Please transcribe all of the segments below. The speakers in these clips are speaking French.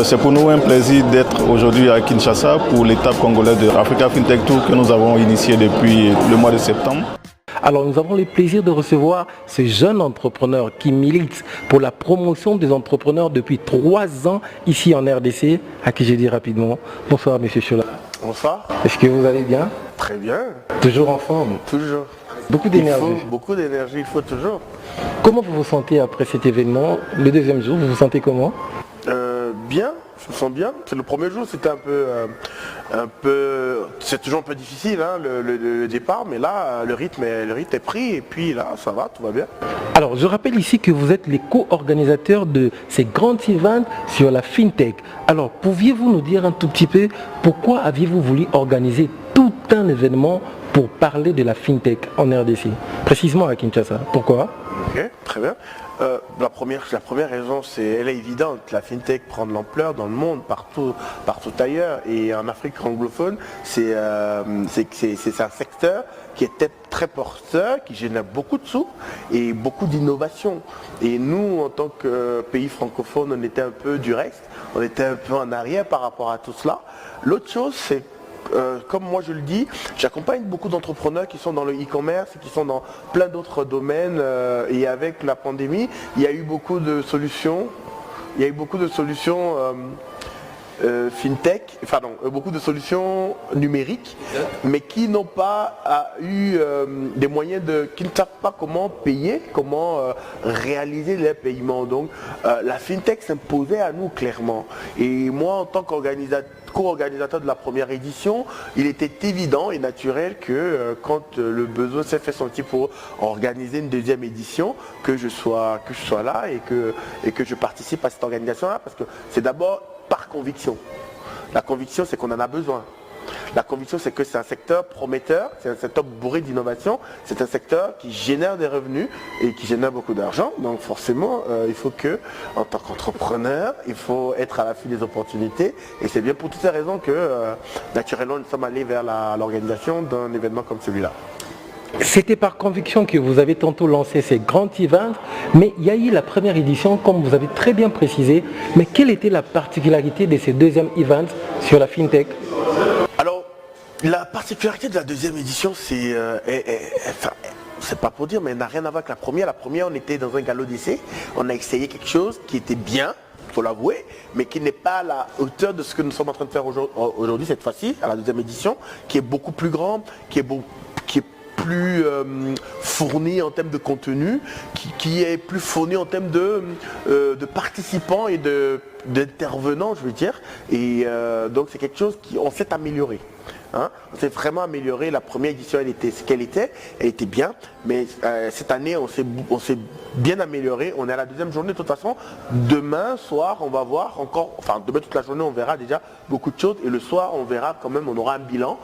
C'est pour nous un plaisir d'être aujourd'hui à Kinshasa pour l'étape congolaise de Africa FinTech Tour que nous avons initié depuis le mois de septembre. Alors nous avons le plaisir de recevoir ce jeune entrepreneur qui milite pour la promotion des entrepreneurs depuis 3 ans ici en RDC, à qui j'ai dit rapidement bonsoir Monsieur Chola. Bonsoir. Est-ce que vous allez bien? Très bien. Toujours en forme? Toujours. Beaucoup d'énergie. Beaucoup d'énergie, il faut toujours. Comment vous vous sentez après cet événement? Le deuxième jour, vous vous sentez comment? Bien, je me sens bien. Le premier jour, c'était c'est toujours un peu difficile, hein, le départ, mais là, le rythme est pris et puis là, ça va, tout va bien. Alors, je rappelle ici que vous êtes les co-organisateurs de ces grands events sur la FinTech. Alors, pouviez-vous nous dire un tout petit peu pourquoi aviez-vous voulu organiser tout un événement pour parler de la FinTech en RDC, précisément à Kinshasa? Pourquoi? Ok, très bien. La première raison, elle est évidente. La FinTech prend de l'ampleur dans le monde, partout ailleurs. Et en Afrique anglophone, c'est un secteur qui était très porteur, qui génère beaucoup de sous et beaucoup d'innovation. Et nous, en tant que pays francophone, on était un peu du reste, on était un peu en arrière par rapport à tout cela. L'autre chose, c'est comme moi je le dis, j'accompagne beaucoup d'entrepreneurs qui sont dans le e-commerce, qui sont dans plein d'autres domaines et avec la pandémie, il y a eu beaucoup de solutions, FinTech, beaucoup de solutions numériques, mais qui n'ont pas eu des moyens qui ne savent pas comment payer, comment réaliser les paiements. Donc la FinTech s'imposait à nous clairement. Et moi, en tant co-organisateur de la première édition, il était évident et naturel que quand le besoin s'est fait sentir pour organiser une deuxième édition, que je sois là et que je participe à cette organisation-là, parce que c'est d'abord par conviction. La conviction, c'est qu'on en a besoin. La conviction, c'est que c'est un secteur prometteur, c'est un secteur bourré d'innovation, c'est un secteur qui génère des revenus et qui génère beaucoup d'argent. Donc forcément, il faut que, en tant qu'entrepreneur, il faut être à l'affût des opportunités. Et c'est bien pour toutes ces raisons que, naturellement, nous sommes allés vers l'organisation d'un événement comme celui-là. C'était par conviction que vous avez tantôt lancé ces grands events, mais il y a eu la première édition, comme vous avez très bien précisé. Mais quelle était la particularité de ces deuxièmes events sur la FinTech? Alors, la particularité de la deuxième édition, c'est pas pour dire, mais elle n'a rien à voir avec la première. La première, on était dans un galop d'essai, on a essayé quelque chose qui était bien, il faut l'avouer, mais qui n'est pas à la hauteur de ce que nous sommes en train de faire aujourd'hui, cette fois-ci, à la deuxième édition, qui est beaucoup plus grand, qui est plus fourni en termes de contenu, qui est plus fourni en termes de participants et d'intervenants, je veux dire. Et donc c'est quelque chose qu'on s'est amélioré. Hein. On s'est vraiment amélioré. La première édition, elle était ce qu'elle était bien, mais cette année, on s'est bien amélioré. On est à la deuxième journée. De toute façon, demain soir, on va voir encore, enfin demain toute la journée, on verra déjà beaucoup de choses, et le soir, on verra quand même, on aura un bilan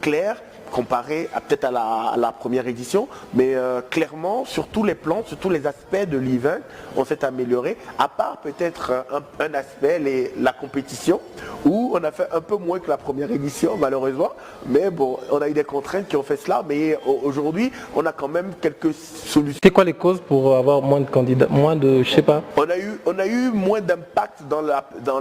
clair, comparé peut-être à la première édition, mais clairement sur tous les plans, sur tous les aspects de l'event, on s'est amélioré, à part peut-être un aspect, la compétition, où on a fait un peu moins que la première édition malheureusement, mais bon, on a eu des contraintes qui ont fait cela, mais aujourd'hui on a quand même quelques solutions. C'est quoi les causes pour avoir moins de candidats, je sais pas? On a eu moins d'impact dans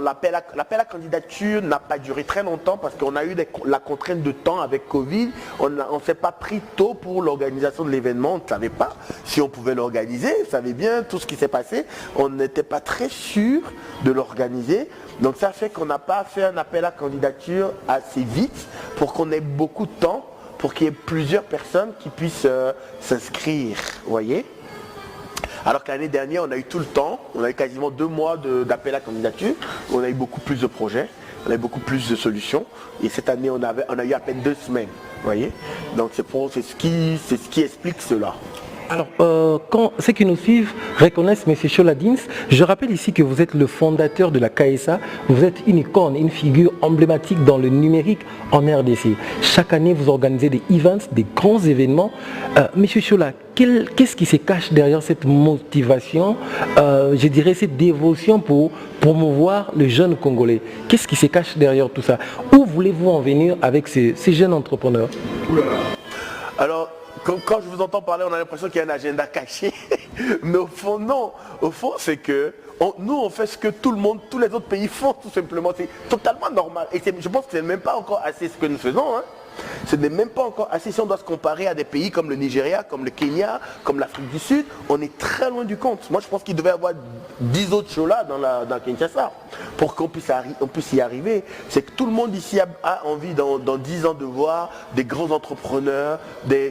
l'appel à candidature, n'a pas duré très longtemps parce qu'on a eu la contrainte de temps avec Covid. On ne s'est pas pris tôt pour l'organisation de l'événement, on ne savait pas si on pouvait l'organiser, on savait bien tout ce qui s'est passé, on n'était pas très sûr de l'organiser, donc ça fait qu'on n'a pas fait un appel à candidature assez vite pour qu'on ait beaucoup de temps, pour qu'il y ait plusieurs personnes qui puissent s'inscrire, vous voyez. Alors que l'année dernière, on a eu tout le temps, on a eu quasiment 2 mois d'appel à candidature, on a eu beaucoup plus de projets, on a eu beaucoup plus de solutions, et cette année, on a eu à peine 2 semaines. Vous voyez, donc c'est ce qui explique cela. Alors, quand ceux qui nous suivent reconnaissent M. Choladins, je rappelle ici que vous êtes le fondateur de la KSA, vous êtes une icône, une figure emblématique dans le numérique en RDC. Chaque année, vous organisez des events, des grands événements. M. Chola, qu'est-ce qui se cache derrière cette motivation, je dirais cette dévotion pour promouvoir le jeune Congolais? Qu'est-ce qui se cache derrière tout ça? Où voulez-vous en venir avec ces jeunes entrepreneurs? Alors, quand je vous entends parler, on a l'impression qu'il y a un agenda caché. Mais au fond, non. Au fond, c'est que nous, on fait ce que tout le monde, tous les autres pays font, tout simplement. C'est totalement normal. Et je pense que ce n'est même pas encore assez ce que nous faisons. Hein. Ce n'est même pas encore assez si on doit se comparer à des pays comme le Nigeria, comme le Kenya, comme l'Afrique du Sud. On est très loin du compte. Moi, je pense qu'il devait y avoir 10 autres shows là dans Kinshasa pour qu'on puisse y arriver. C'est que tout le monde ici a envie dans 10 ans de voir des grands entrepreneurs,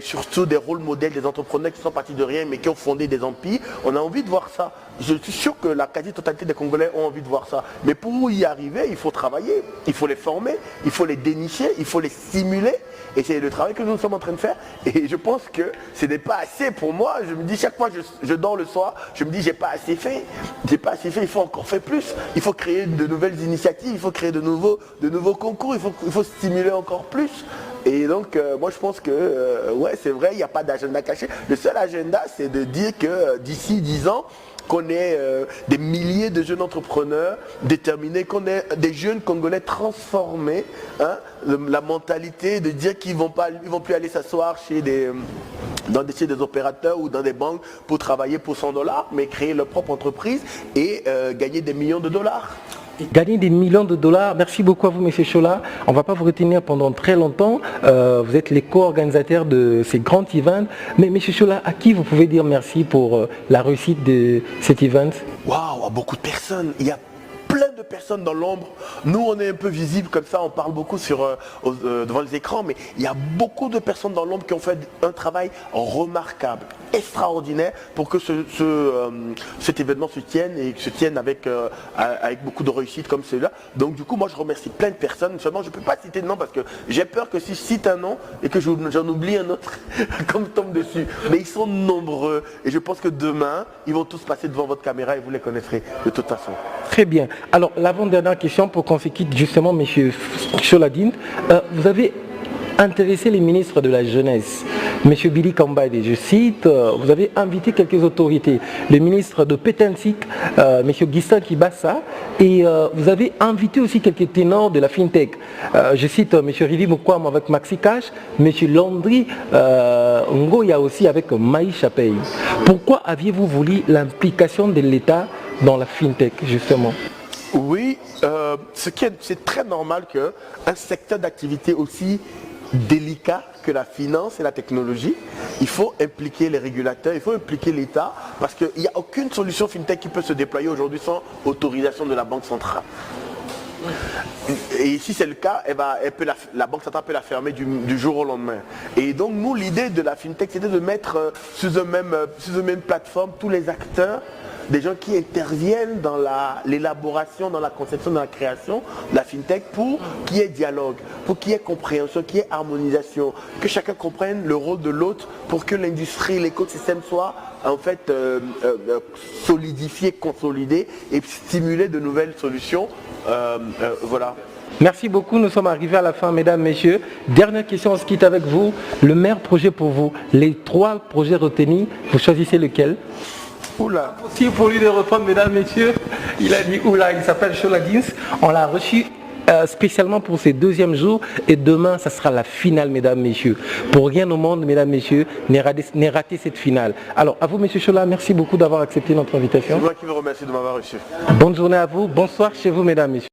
surtout des rôles modèles, des entrepreneurs qui sont partis de rien mais qui ont fondé des empires. On a envie de voir ça. Je suis sûr que la quasi-totalité des Congolais ont envie de voir ça. Mais pour y arriver, il faut travailler, il faut les former, il faut les dénicher, il faut les stimuler. Et c'est le travail que nous sommes en train de faire. Et je pense que ce n'est pas assez pour moi. Je me dis, chaque fois que je dors le soir, je me dis, j'ai pas assez fait. J'ai pas assez fait, il faut encore faire plus. Il faut créer de nouvelles initiatives, il faut créer de nouveaux concours, il faut stimuler encore plus. Et donc, moi je pense que, ouais, c'est vrai, il n'y a pas d'agenda caché. Le seul agenda, c'est de dire que d'ici 10 ans, qu'on ait des milliers de jeunes entrepreneurs déterminés, qu'on ait des jeunes Congolais transformés, hein, la mentalité de dire qu'ils vont plus aller s'asseoir chez des opérateurs ou dans des banques pour travailler pour 100 $, mais créer leur propre entreprise et gagner des millions de dollars. Gagner des millions de dollars. Merci beaucoup à vous, M. Chola. On ne va pas vous retenir pendant très longtemps. Vous êtes les co-organisateurs de ces grands events. Mais M. Chola, à qui vous pouvez dire merci pour la réussite de cet event? Waouh, à beaucoup de personnes. Il y a plein de personnes dans l'ombre. Nous, on est un peu visibles comme ça, on parle beaucoup devant les écrans, mais il y a beaucoup de personnes dans l'ombre qui ont fait un travail remarquable, extraordinaire pour que cet événement se tienne et se tienne avec beaucoup de réussite comme celui-là. Donc du coup, moi je remercie plein de personnes. Seulement, je ne peux pas citer de nom parce que j'ai peur que si je cite un nom et que j'en oublie un autre, comme tombe dessus. Mais ils sont nombreux et je pense que demain, ils vont tous passer devant votre caméra et vous les connaîtrez de toute façon. Très bien. Alors, l'avant-dernière question pour qu'on se quitte justement, M. Choladine. Vous avez intéressé les ministres de la jeunesse. M. Billy Kambade, je cite, vous avez invité quelques autorités. Le ministre de Pétensik, M. Gistan Kibassa, et vous avez invité aussi quelques ténors de la FinTech. Je cite M. Rivi Mukwam avec Maxi Cash, M. Landry Ngoya aussi avec Maï Chapey. Pourquoi aviez-vous voulu l'implication de l'État dans la FinTech, justement? Oui, c'est très normal qu'un secteur d'activité aussi délicat que la finance et la technologie, il faut impliquer les régulateurs, il faut impliquer l'État, parce qu'il n'y a aucune solution FinTech qui peut se déployer aujourd'hui sans autorisation de la Banque centrale. Et si c'est le cas, la Banque centrale peut la fermer du jour au lendemain. Et donc nous, l'idée de la FinTech, c'était de mettre sous une même plateforme tous les acteurs, des gens qui interviennent dans l'élaboration, dans la conception, dans la création de la FinTech pour qu'il y ait dialogue, pour qu'il y ait compréhension, qu'il y ait harmonisation, que chacun comprenne le rôle de l'autre pour que l'industrie, l'écosystème soient en fait solidifiés, consolidés et stimuler de nouvelles solutions. Voilà. Merci beaucoup, nous sommes arrivés à la fin, mesdames, messieurs. Dernière question, on se quitte avec vous. Le meilleur projet pour vous, les 3 projets retenus, vous choisissez lequel? Oula. Impossible pour lui de reprendre, mesdames, messieurs. Il a dit oula, il s'appelle Choladins. On l'a reçu spécialement pour ces 2e jours et demain, ça sera la finale, mesdames, messieurs. Pour rien au monde, mesdames, messieurs, n'est raté cette finale. Alors, à vous, monsieur Chola, merci beaucoup d'avoir accepté notre invitation. C'est moi qui vous remercie de m'avoir reçu. Bonne journée à vous, bonsoir chez vous, mesdames, messieurs.